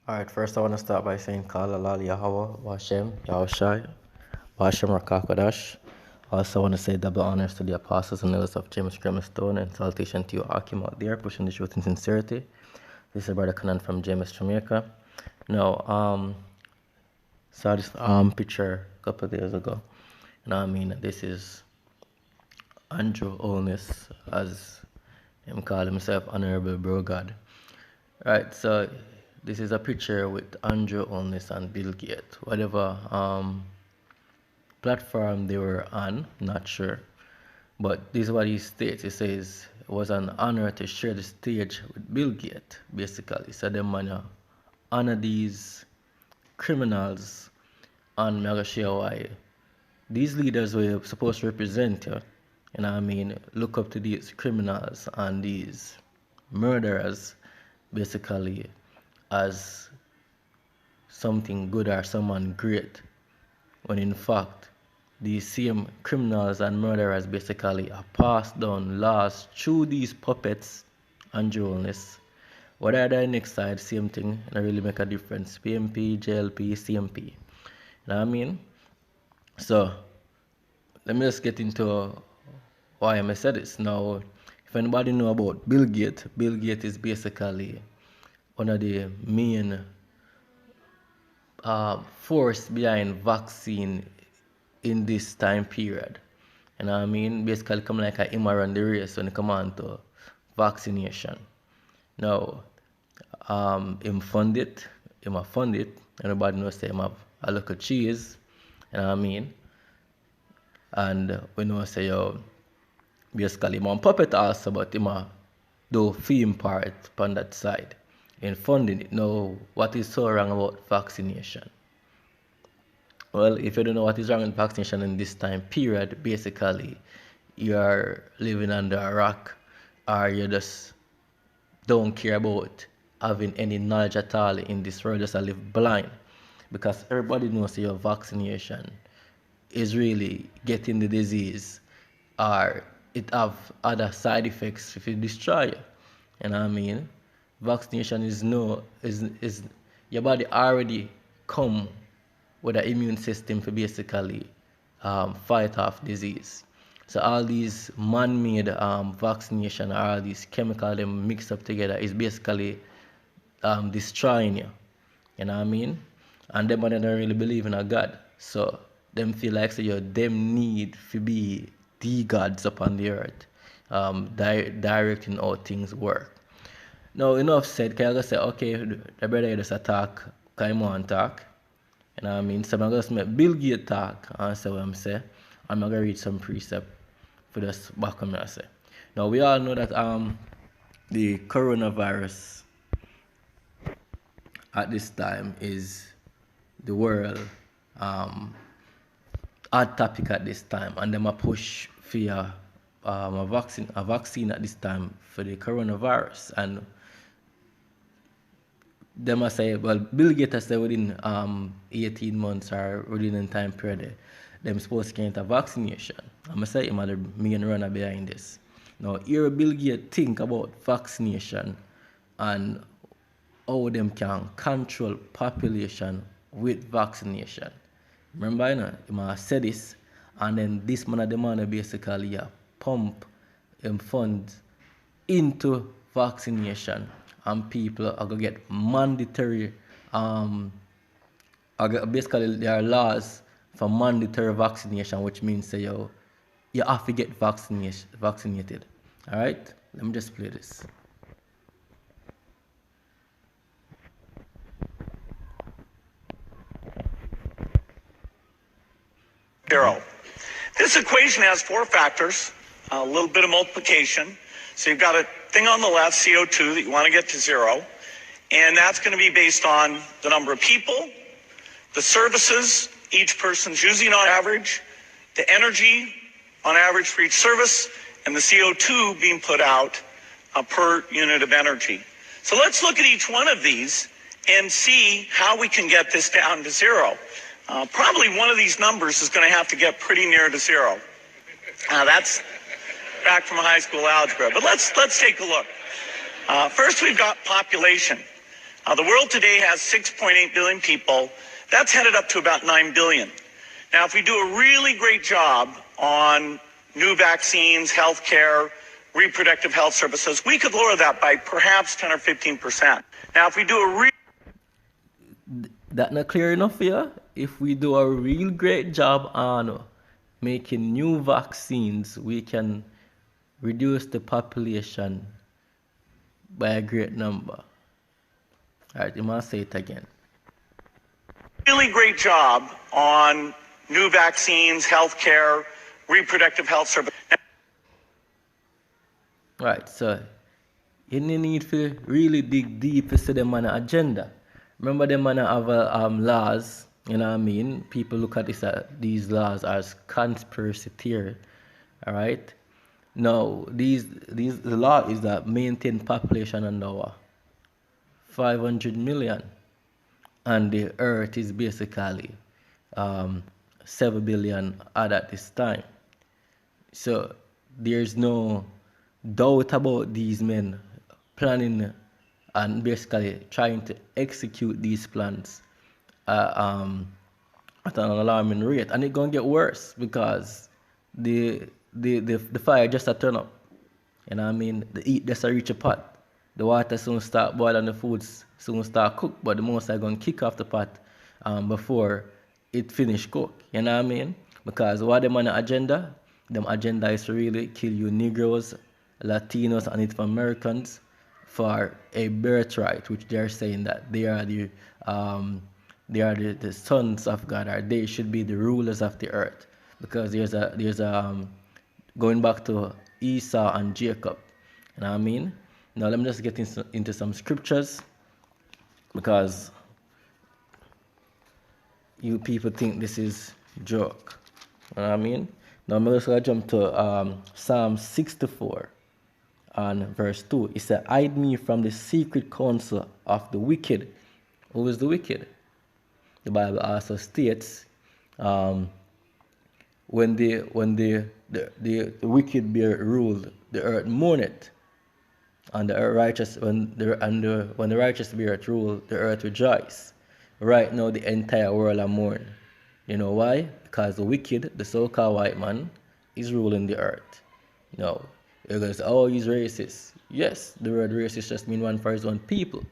Alright, first I want to start by saying Kala Lal Yahweh, Washem, Yahushai, Washem Rakakadash. Also want to say double honors to the apostles and elders of James Stone and salutation to you Akim out there pushing the truth in sincerity. This is Brother Conan from James, Jamaica. Now, saw this picture a couple of days ago. You know what I mean? This is Andrew Olness, as him call himself, Honorable Bro God. Right, so this is a picture with Andrew Olness and Bill Gates. Whatever platform they were on, not sure. But this is what he states. He says it was an honor to share the stage with Bill Gates, basically. So them man honor these criminals, and I'm gonna share why these leaders were supposed to represent you. You know what I mean? Look up to these criminals and these murderers basically as something good or someone great, when in fact these same criminals and murderers basically are passed down laws through these puppets and journalists. What are the next side, same thing, and really make a difference. PMP, JLP, CMP. You know what I mean? So let me just get into why I said this. Now, if anybody know about Bill Gates is basically one of the main force behind vaccine in this time period. You know what I mean? Basically come like a him around the race when it come on to vaccination. Now, him fund it, everybody knows say him have a little cheese, you know what I mean? And we know say yo basically him on puppet also, but him a do film part on that side in funding it. Now, what is so wrong about vaccination? Well, if you don't know what is wrong with vaccination in this time period, basically you're living under a rock, or you just don't care about having any knowledge at all in this world, just live blind. Because everybody knows your vaccination is really getting the disease, or it have other side effects if it destroy you. You know what I mean? Vaccination is your body already come with an immune system to basically fight off disease. So all these man-made vaccination, or all these chemicals them mixed up together is basically destroying you. You know what I mean? And them don't really believe in a God. So them feel like them need to be the gods upon the earth, directing how things work. Now, enough said, can I just say, okay, the brother just attack, can I talk? You know what I mean? So I'm going to make Bill Gates talk and say what I'm saying. I'm going to read some precept for this back on me I say. Now, we all know that the coronavirus at this time is the world hot topic at this time, and them a push for a vaccine at this time for the coronavirus. And them a say, well, Bill Gates has said within 18 months or within a time period, them supposed to get a vaccination. I'm going to say him are the main runner behind this. Now, here Bill Gates think about vaccination and how them can control population with vaccination. Remember, you know, he said this, and then this man of the man basically pump funds into vaccination, and people are gonna get mandatory basically there are laws for mandatory vaccination, which means say you have to get vaccinated. Alright? Let me just play this. Zero. This equation has four factors, a little bit of multiplication. So you've got a thing on the left, CO2, that you want to get to zero. And that's going to be based on the number of people, the services each person's using on average, the energy on average for each service, and the CO2 being put out per unit of energy. So let's look at each one of these and see how we can get this down to zero. Probably one of these numbers is going to have to get pretty near to zero. That's back from high school algebra. But let's take a look. First, we've got population. The world today has 6.8 billion people. That's headed up to about 9 billion. Now, if we do a really great job on new vaccines, healthcare, reproductive health services, we could lower that by perhaps 10 or 15%. Now, if we do a That not clear enough for you? If we do a real great job on making new vaccines, we can reduce the population by a great number. Alright, you must say it again. really great job on new vaccines, healthcare, reproductive health services. Right, so you need to really dig deep into the man agenda. Remember the man have laws, you know what I mean? People look at these laws as conspiracy theory. Alright? Now the law is that maintain population under 500 million, and the earth is basically 7 billion odd at this time. So there's no doubt about these men planning and basically trying to execute these plans at an alarming rate, and it's gonna get worse because the fire just a turn up. You know what I mean? The heat just a reach a pot. The water soon start boil and the foods soon start cook, but the most are gonna kick off the pot before it finish cook. You know what I mean? Because what them on the agenda? Them agenda is to really kill you Negroes, Latinos, and Native Americans for a birthright, which they're saying that they are the sons of God, or they should be the rulers of the earth. Because there's a going back to Esau and Jacob. You know what I mean? Now let me just get into some scriptures, because you people think this is joke. You know what I mean? Now I'm just gonna jump to Psalm 64 and verse 2. It said, hide me from the secret counsel of the wicked. Who is the wicked? The Bible also states, when the wicked bear rule, the earth mourneth, and the righteous when the righteous bear rule, the earth rejoice. Right now, the entire world are mourning. You know why? Because the wicked, the so-called white man, is ruling the earth. No, you're gonna say, oh, he's racist. Yes, the word racist just means one for his own people.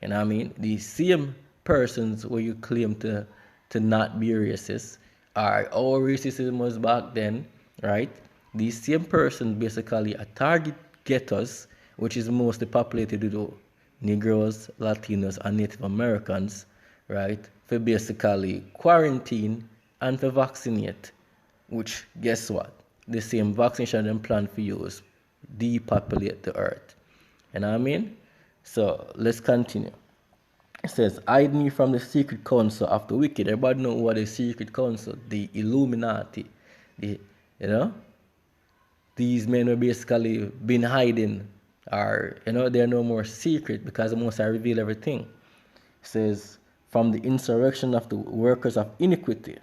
You know what I mean? The same persons where you claim to not be racist are our racism was back then, right? These same persons basically are target ghettos, which is mostly populated with Negroes, Latinos, and Native Americans, right? For basically quarantine and for vaccinate, which guess what? The same vaccination and plan for use depopulate the earth. You know what I mean? So let's continue. It says, hide me from the secret counsel of the wicked. Everybody know what is secret counsel? The Illuminati. You know? These men were basically been hiding, or they're no more secret because the Most High reveal everything. It says, from the insurrection of the workers of iniquity,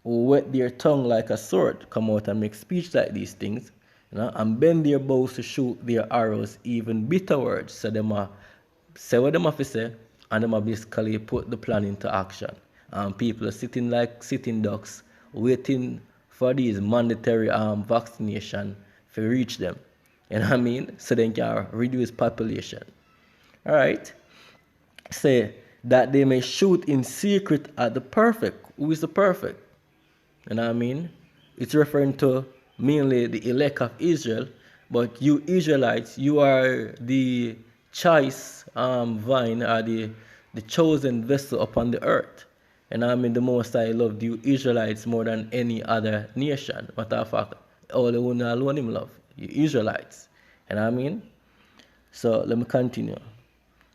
who whet their tongue like a sword, come out and make speech like these things, and bend their bows to shoot their arrows, even bitter words. So them say what them have to say, and them basically put the plan into action. And people are sitting like sitting ducks, waiting for these mandatory vaccination to reach them. You know what I mean? So they can reduce population. Alright. Say that they may shoot in secret at the perfect. Who is the perfect? You know what I mean? It's referring to mainly the elect of Israel, but you Israelites, you are the choice vine, or the chosen vessel upon the earth. And I mean, the Most High loved you Israelites more than any other nation. Matter of fact, all the one alone him love, you Israelites. And I mean, so let me continue.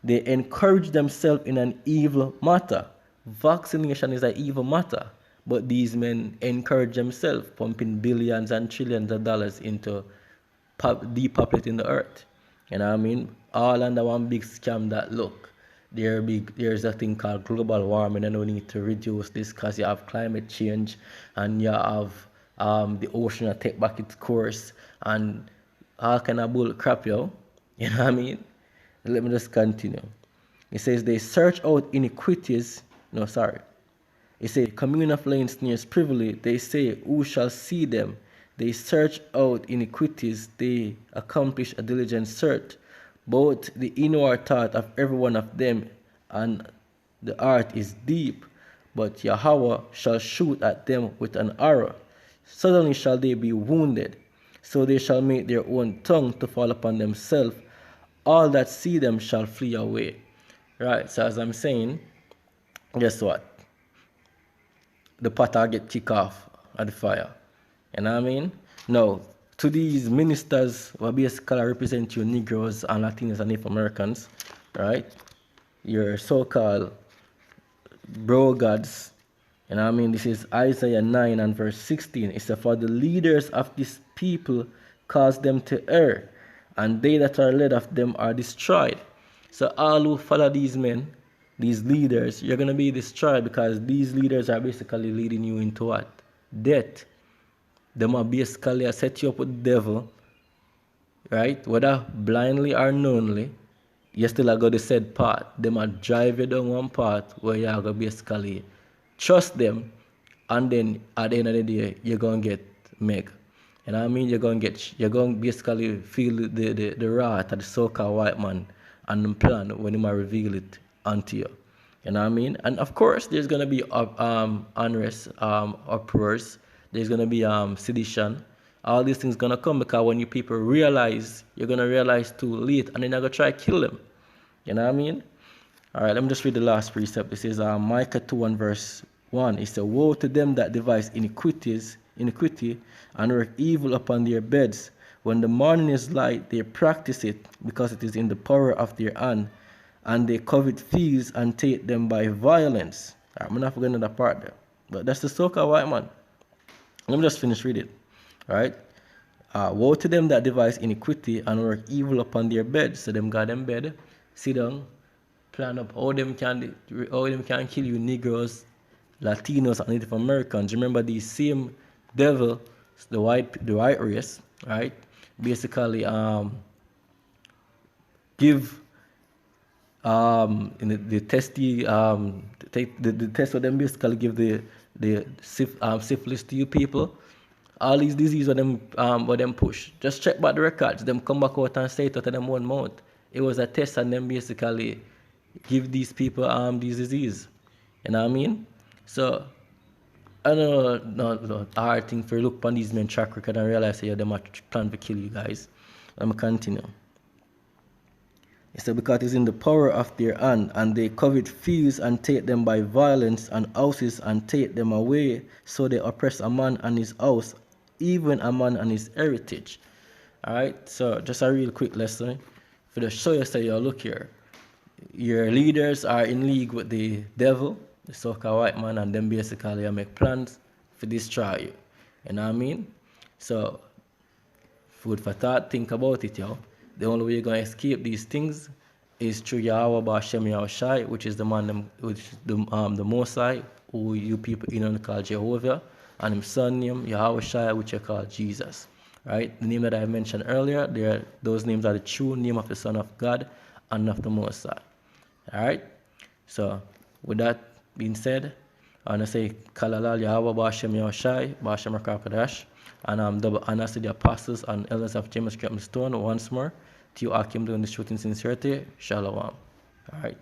They encourage themselves in an evil matter. Vaccination is an evil matter. But these men encourage themselves, pumping billions and trillions of dollars into depopulating the earth. You know what I mean? All under one big scam that look, there's a thing called global warming, and we need to reduce this because you have climate change, and you have the ocean that take back its course, and all kind of bull crap, yo. You know what I mean? Let me just continue. It says they search out iniquities. No, sorry. It says, commune of lying snares privily. They say, who shall see them? They search out iniquities. They accomplish a diligent search. Both the inward thought of every one of them and the heart is deep. But Yahweh shall shoot at them with an arrow. Suddenly shall they be wounded. So they shall make their own tongue to fall upon themselves. All that see them shall flee away. Right, so as I'm saying, guess what? The potter get kicked off at the fire. You know what I mean? Now, to these ministers who basically represent you Negroes and Latinos and Native Americans, right? Your so-called bro gods. You know what I mean? This is Isaiah 9 and verse 16. It says, for the leaders of this people cause them to err, and they that are led of them are destroyed. So all who follow these men, these leaders, you're going to be destroyed because these leaders are basically leading you into what? Death. Them are basically set you up with the devil, right? Whether blindly or knowingly, you still are going to said path. Them are drive you down one path where you are going to basically trust them, and then at the end of the day, you're going to get meg. You know what I mean? You're going to basically feel the wrath of the so-called white man and the plan when he might reveal it unto you. You know what I mean? And of course, there's going to be unrest, uproars. There's going to be sedition. All these things going to come because when you people realize, you're going to realize too late, and then you're going to try to kill them. You know what I mean? All right, let me just read the last precept. This is Micah 2 and verse 1. It says, woe to them that devise iniquity, and work evil upon their beds. When the morning is light, they practice it, because it is in the power of their hand, and they covet thieves and take them by violence. All right, I'm not forgetting that part there. But that's the so-called white man. Let me just finish reading. All right. Woe to them that devise iniquity and work evil upon their beds. So them got them bed, sit down, plan up how them can kill you Negroes, Latinos, and Native Americans. Remember these same devil, the white race, right? Basically, give in the testy the test of them basically give the syphilis to you people. All these diseases what them push. Just check back the records. Them come back out and say it out of them one mouth. It was a test, and them basically give these people these disease. You know what I mean? So I don't know, no hard thing for look upon these men track record and realize that them are plan to kill you guys. I'm gonna continue. It said, because it is in the power of their hand, and they covet fields and take them by violence, and houses and take them away. So they oppress a man and his house, even a man and his heritage. Alright, so just a real quick lesson. For the show you say, look here. Your leaders are in league with the devil, the so-called white man, and them basically make plans to destroy you. You know what I mean? So, food for thought, think about it, yo. The only way you're going to escape these things is through Yahweh Bashem Yahushai, which is the man, which is the Most High, who you people call Jehovah, and his son name Yahushai, which you call Jesus. Right? The name that I mentioned earlier, those names are the true name of the Son of God and of the Most High. Alright? So, with that being said, I want to say, Kalalal Yahweh Bashem Yahushai, Bashem Rakakadash, and double honors to the apostles and elders of James Stone once more. To you, Akim, doing this truth in sincerity. Shalom. Alright.